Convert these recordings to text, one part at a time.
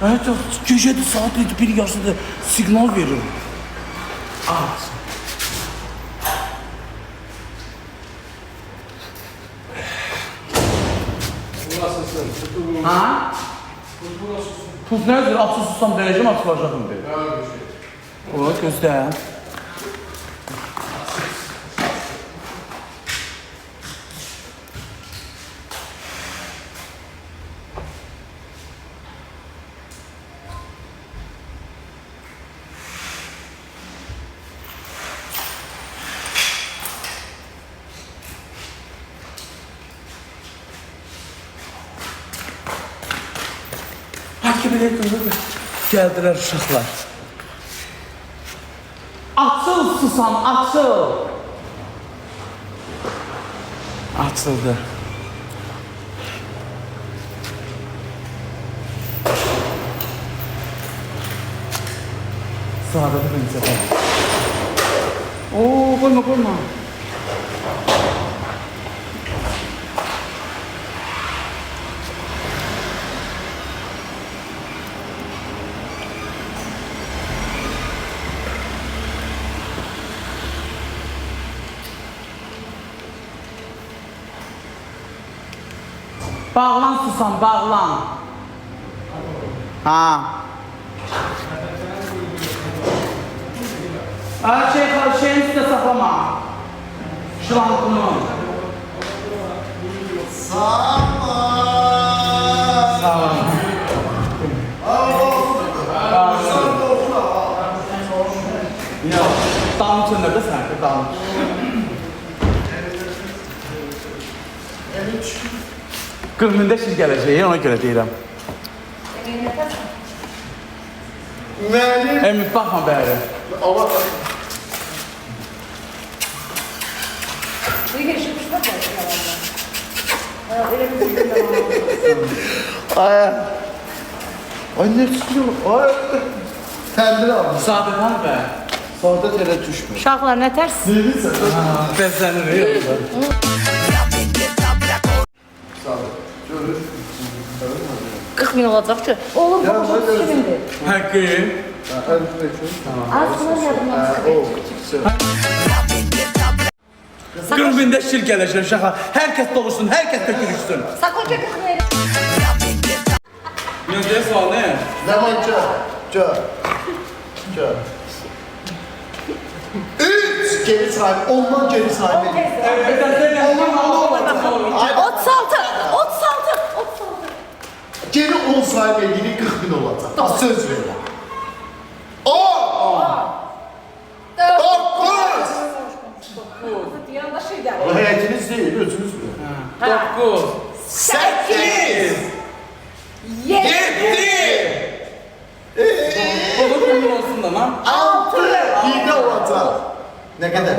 Evet, gecədir, saat 1 yaşında siqnal verir. Aç. Ha? Tuz nədir? Açı susam dəyəcəm, açılacaqım deyir. O, göstər. Gəldilər uşaqlar. Açıl susam, açıl. Açıldı. Sağda da beni sefer. Oo, koyma koyma. Bağlan susam, bağlan. Ha. Şeyin üstüne saklama. Şlankını. Sağ ol. Ya, dağın içində də sən ki, dağın. Qırmında şir gələcək, ona görə deyirəm. Mənim. Əmi, baxma bəri. Allah. Ay ne tutuyor? Ay. Təndir almış. Sadədən bə. Sağda tele düşmür. Uşaqlar nə tərs? Neyse. Bəzlənir, yoxsa. Sağda. Görür. 40 min olacaq ki. Oğlum, bu başa kimindir? Həqqi. Az bunlar yadımdan çıxır. 40.000'də şir gələcək uşağa. Hər kəs doluşsun, hər kəs tökülüşsün. Sakonca 40 min. Gözəl sual nə? Ne var gör. Üç geri sahibi, ondan geri sahibi. Ay, 36. geri 10 sahibi edildi 40.000 olacak. Az söz verirəm. 10. 9. Yanında şey gəlir. Həyətiniz deyil, özünüz mü? 9. 8. 7. 7. Olur bunun olsun da lan. 6. 7 olacak. Ne kadar?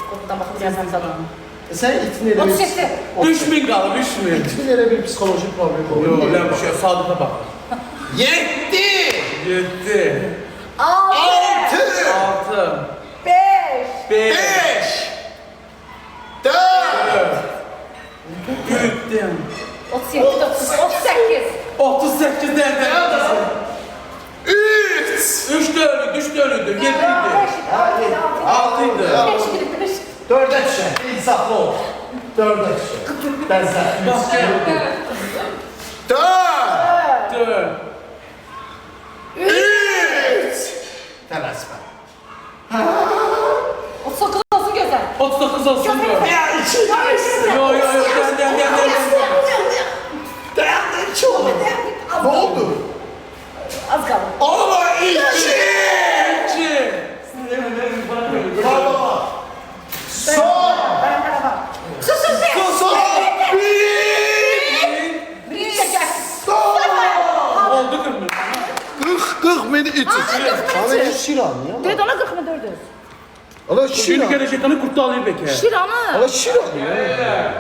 Qutdan baxıb yazan sana. Sen itin elə 37. 3000 qalır, 3000. İtin elə bir psikolojik problem olur. Yox, elə bir şey, sadıqa bax. 7. 7. 6. 6. 5. 5. 4. Güldüm. 37. 38. 38 nerede? 3. 3 de ölüdü, 3 de ölüdü. 7 idi. 6 idi. 5. 4'e düşer. İnsaflı ol. 4'e düşer. Ben sen. 4. 4. 3. Tələsmə. 39 olsun gözəl. 39 olsun diyor. Ya 2. Yo yo yo, gel. Dayandı 2 oldu. Ne oldu? Az qalır. Ama 2. 2. Bravo. Son. Sus. Son. 1. Bir çəkər. Son. Oldu kırmızı. 40 beni 3. Ama bu Şiran ya. Deyir ona 40 min 400. Ala Şimdi Şiran. gelecekten kurtarıyor belki. Şiranı. Ala Şiran ya.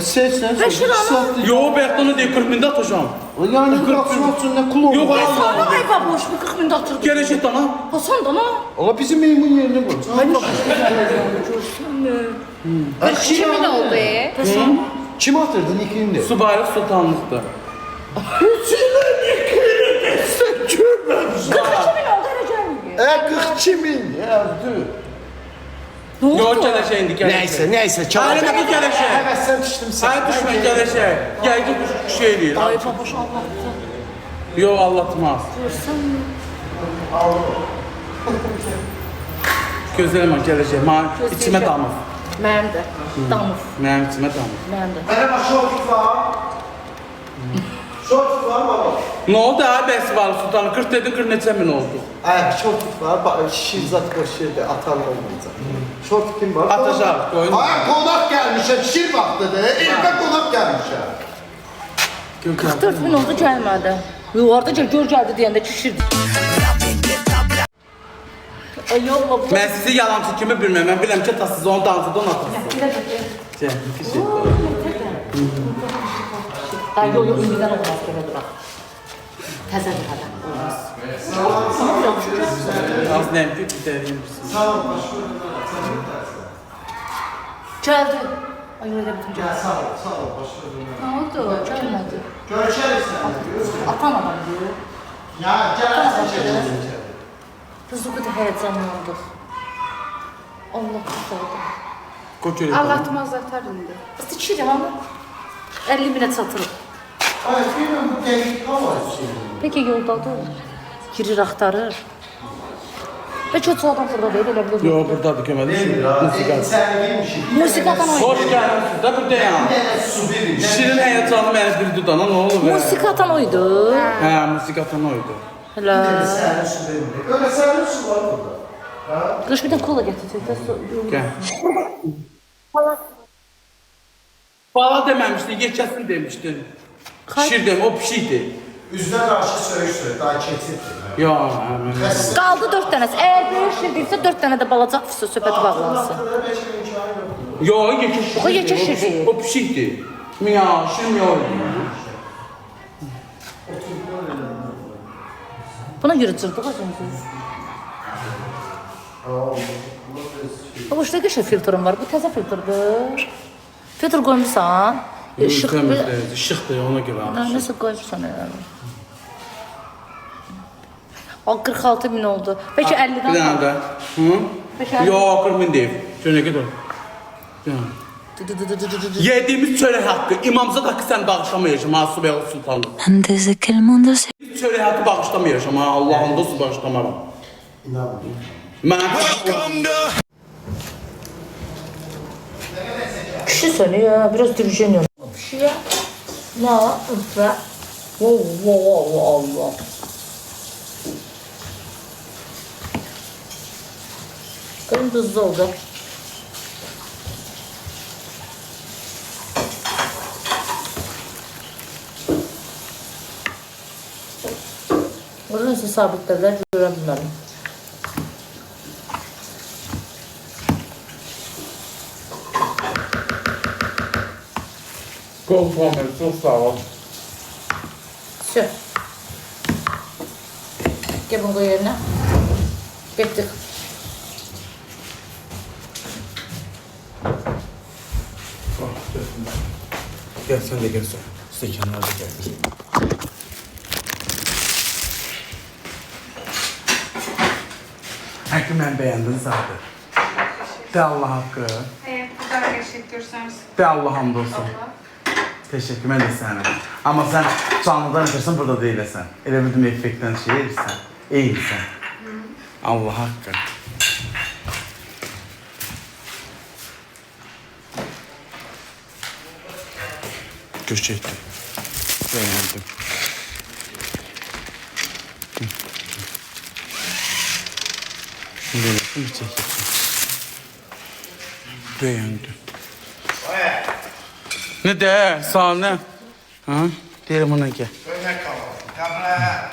Sen. Ve Şiranı. Yo Bertan'ı diye 40.000'de atacağım. Yani bıraksın atsın ne kul olur. Yok, hayır. Sonra ayva boş bu 40 min de atırdı. Gelecekten ha. Hasan da ne? Ala bizim meymun yerine koy. Kimin oldu? Kim atırdın ikini de? Subaylık sultanlıktı. İçine ne kıyırırsan görmemişim. 42 min oldu elə gəlmir. 42 bin. Ya dur. Nə oldu? Yok gələşə indi gələşə. Neyse. Aynen bu gələşə. Həvəsdən düşdüm sen. Hayır düşmə gələşə. Gəl ki bu şey eləyir. Ay babaş Allah'tan. Yok anlatmaz. Görsən mi? Gözlərimə gələcək. Mən içimə damır. Mənim də. Damır. Mənim içimə damır. Mənim də. Mənə bax şort var. Şort var baba. Ne oldu abi Esval Sultan? 40 dedin 40 neçə min oldu? Ay şort var. Bak şirzat boş şeyde atan olmayacak. Şort kim var? Atacaq, qoyun. Ay konak gelmişəm. Şir vaxtıdır. Evdə konak gelmişəm. 44 min oldu gəlmədi. Yuvarda gör gəldi deyəndə kişirdik. Ay yolla bu. Mən sizi yalancı kimi bilməm. Mən biləm ki, siz onu dansıdan atasınız. Gəl, kişi. Ay yox, indidən olmaz belə duraq. Təzədir hələ. Olmaz. Az nəyim ki, bitəriyim. Sağ ol. Başvurun. Gəldi. Ay öyle bitim gəldi. Sağ ol. Başvurun. Nə oldu? Gəlmədi. Görüşərik sənə. Atan adam diyor. Ya gələrsən. Biz o kadar heyecanlandık. Allah kurtardı. Qoy görək. Ağlatmaz atar indi. Biz içirik ama 50 minə çatırıq. Ay bilmem bu dəqiq var. Peki yoldadır. Girir axtarır. Bəlkə o adam burada deyil, elə bilir. Yox, buradadır köməli. Musika. Sənliymişik. Musikadan oynuyor. Hoş gəlmişsiniz də burada ya. Bir dənə su verin. Şirin həyəcanı məni bir dudana nə olur be? Musikadan oydu. Hə, musikatan oydu. Hələ. Sənə su verin. Öyle sənə su var burada. Qış bir də kola gətirəcək. Gəl. Bala deməmişdin, yekəsin demişdin. Şir demə, o pişikdir. Üzünə qarşı söyüş daha keçirdir. Yox, mən. Qaldı 4 dənəsi. Əgər böyük şirdirsə 4 dənə də balacaq fısı söhbəti bağlansın. Yox, yekə şir. O yekə şir deyil. O pişikdir. Miyav, şir miyav. Buna görə cırdıq özümüzü. Baba şurada qəşəng filtrum var. Bu təzə filtrdir. Filtr qoymusan. Işıq bir... Işıqdır, ona görə. Nəsə qoymusan elə. O 46 min oldu. Bəlkə 50'den Bir dənə də. Hı? Beşər. Yox, 40 min deyib. Çörək qədər. Yediğimiz çörək haqqı, imamzad haqqı sən bağışlamayacağım, ha, Sübeyl Sultanım. Antes de que el mundo se Çörək haqqı bağışlamayacağım, ha, Allah'ın dostu bağışlamaram. Mən... Kişi seni ya, biraz dürücün yana. Kişiye, ne? Üfre. Allah. Benim hızlı olacak. Burada nasıl sabitlediler, görebilmem. Kol Muhammed, çok sağ ol. Все. Gel bunu koy yerine. Bittik. Gel sen de gel sonra. Stekanlar da gel. Hakkı mən beğendim zaten. De Allah hakkı. Evet, bu kadar gerçek görseniz. De Allah hamdolsun. Teşekkür mən də sənə. Amma sən canlıdan ötürsən, burada deyiləsən. Elə bildim effektdən şey edirsən. Eyilsən. Allah haqqı. Göçəkdir. Beğendim. Şimdi bakın çekilsin. Beğendim. Ne de? Sağ ol ne? Ha? Derim ona gel. Öyle kalalım. Kamera.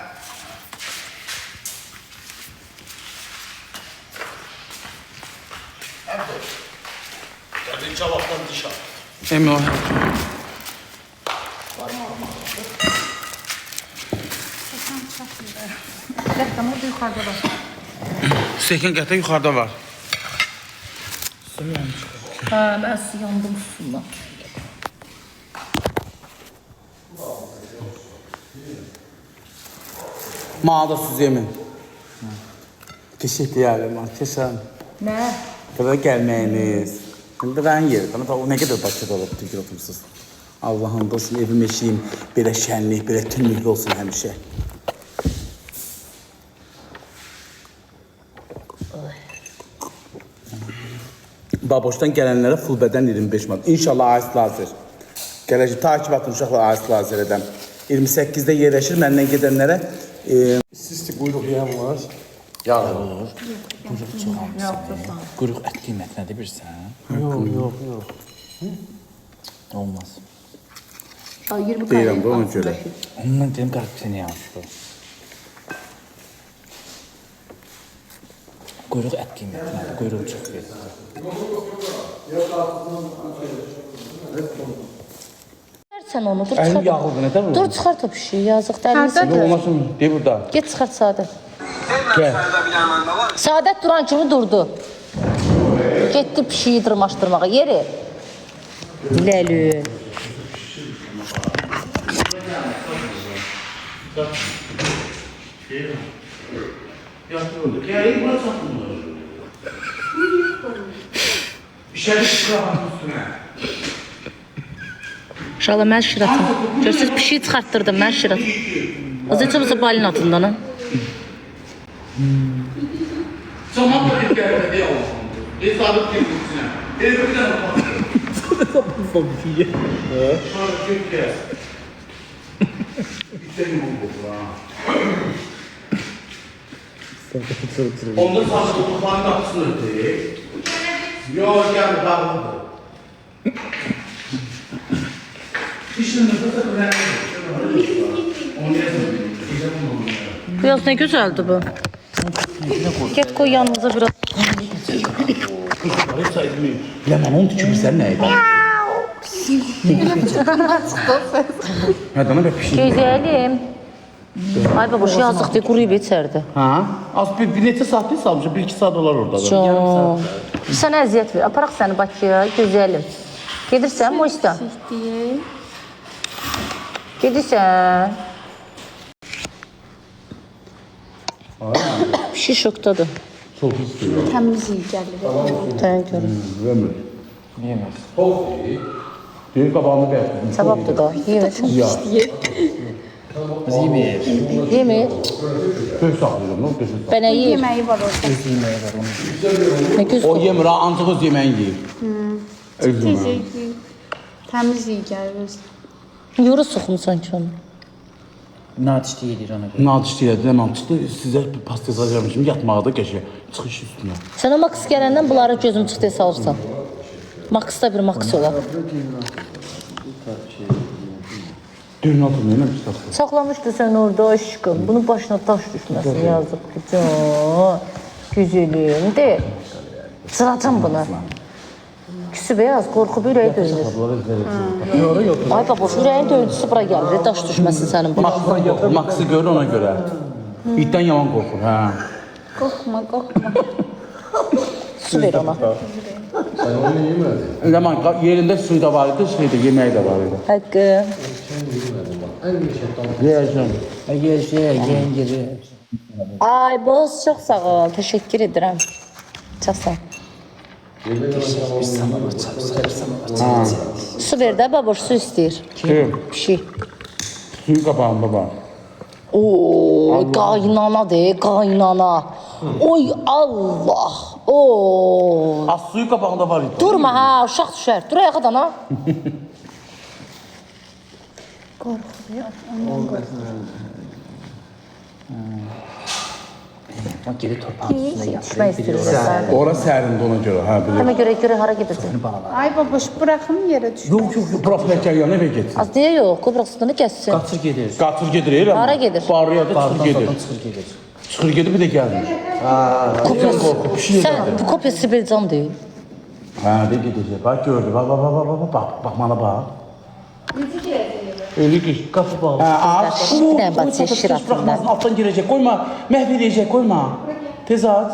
Tabii cevaptan dışarı. Emin ol. Bekle, burada yukarıda var. Sekin qəti yuxarıda var. Ha, ben su yandım susundan. Mağdasız yemin. Teşekkür ederim. Keşan. Ne? Burada gelməyiniz. Şimdi ben yerim. Bana o ne kadar Bakıda olub digər oturmuşsunuz. Allah'ım olsun evim eşiyim. Belə şənlik, belə tünlüklü olsun həmişə. Baboşdan gələnlərə full bədən 25 manat. İnşallah Ais Lazer. Gələcək takip atın uşaqlar Ais Lazerədən. 28-də yerləşir məndən gedənlərə. Sisti buyruq yiyən var. Yağır. Quyruq ət qiyməti nədir bilirsən? Yox. Olmaz. 20 Deyirəm də ona görə. Ondan deyim qarıb səni yansıdı. Quyruq ət qiyməti nədir? Quyruq çox verir. Sən onu dur Əlim çıxart. yağıldı, nədən oldu? Dur çıxart o pişiyi, yazıq dəlisi. Yox, olmasın, de burada. Get çıxart Saadət. Gəl. Saadət duran kimi durdu. Getdi pişiyi dırmaşdırmağa. Yeri. Ləlü. İçeri çıkıramam üstüne. Şala mən şiratım. Görsünüz pişiyi çıxartdırdım mən şirat. Az heç olmasa balin atından ha. Zaman da bir kere de Allah'ım. Hesabı kendisine. Evimden bakıyorum. Sonra Türkiye. İstedim oldu ha. Onda saçma mutfağın kapısını öteyim. Yok gel dağıldı. İşin nefes önemli. Onu yazın. Biraz ne güzeldi bu. Get koy yanınıza biraz. Lemon tükürsən nə idi? Hə, dana bir pişin. Güzelim. Ay baba şu yazıqdı quruyub içərdi. Ha? Az bir neçə saat salmışam, 1-2 saat olar orada. Çok. Sənə əziyyət ver. Aparaq səni Bakıya, güzelim. Gedirsən Mosta? Gedirsən. Pişi şokdadır. Çok istiyor. Təmiz iyi gəlir. Dayan görüm. Ömür. Yemez. Çok iyi. Düğün qabağını bəyətdim. Sevapdır da. Yemir. Ya. Biz yemeyiz. Yemir. Göz saxlayıram, o gözü. Bənə yeyir. Yeməyi var orada. Biz yemeği var onun. Ne göz O yemir, ha, ancaq öz yeməyini yeyir. Öz yeməyi. Tezlik. Təmiz iyi gəlir. Yoru soxmusan ki onu. Natiş deyilir ona görə. Nadiş deyildi, nə mantıqlı. Sizə bir pasta yazacağım şimdi, yatmağa da qəşə. Çıxış üstünə. Sən o Max gələndən bunları gözüm çıxdı salırsan. Max'da bir Max olar. Düğün altında nə bir saxlayır. Saxlamışdı sən orada aşkım. Bunun başına taş düşməsin yazıq. Can. Güzelim de. Sıracam bunu. Küsü beyaz, qorxu ürəyi döyünür. Ay baba, ürəyin döyüntüsü bura gəlir. Daş düşməsin sənin bu. Max'ı görür ona görə. İtdən yaman qorxur, hə. Qorxma. Su ver ona. Zaman yerində suyu da var idi, şeydə yeməyi də var idi. Haqqı. Yeyəcəm. Yengiri. Ay boz, çox sağ ol. Təşəkkür edirəm. Çox sağ ol. Su ver də baboş, su istəyir. Kim? Pişik. Suyu qabağında var. Oo, qaynana de, qaynana. Oy Allah. Oo. Az suyu qabağında var idi. Durma ha, uşaq düşər. Dur ayaqdan ha. Bak geri torpağın üstüne İçmək istəyirsən. Ora sərində ona görə, hə, bilir. Həmə görə hara gedirsən? Ay baboş bırakın yerə düş. Yox, bura pəkər yanına evə getsin. Az deyə yox, Qobraqsını kəssin. Qaçır gedir. Qatır gedir, elə mi? Hara gedir? Barıya da çıxır gedir. Çıxır gedir. Çıxır gedir, bir də gəlmir. Sən bu kopya Sibelcan deyil. Hə, də gedəcək. Bax, gördü. Bax, mana bax. Ölü qış. Qapı bağlı. Hə, aç. Bir dənə bacıya şiratından. Altdan girəcək, qoyma. Məhv edəcək, qoyma. Tez aç.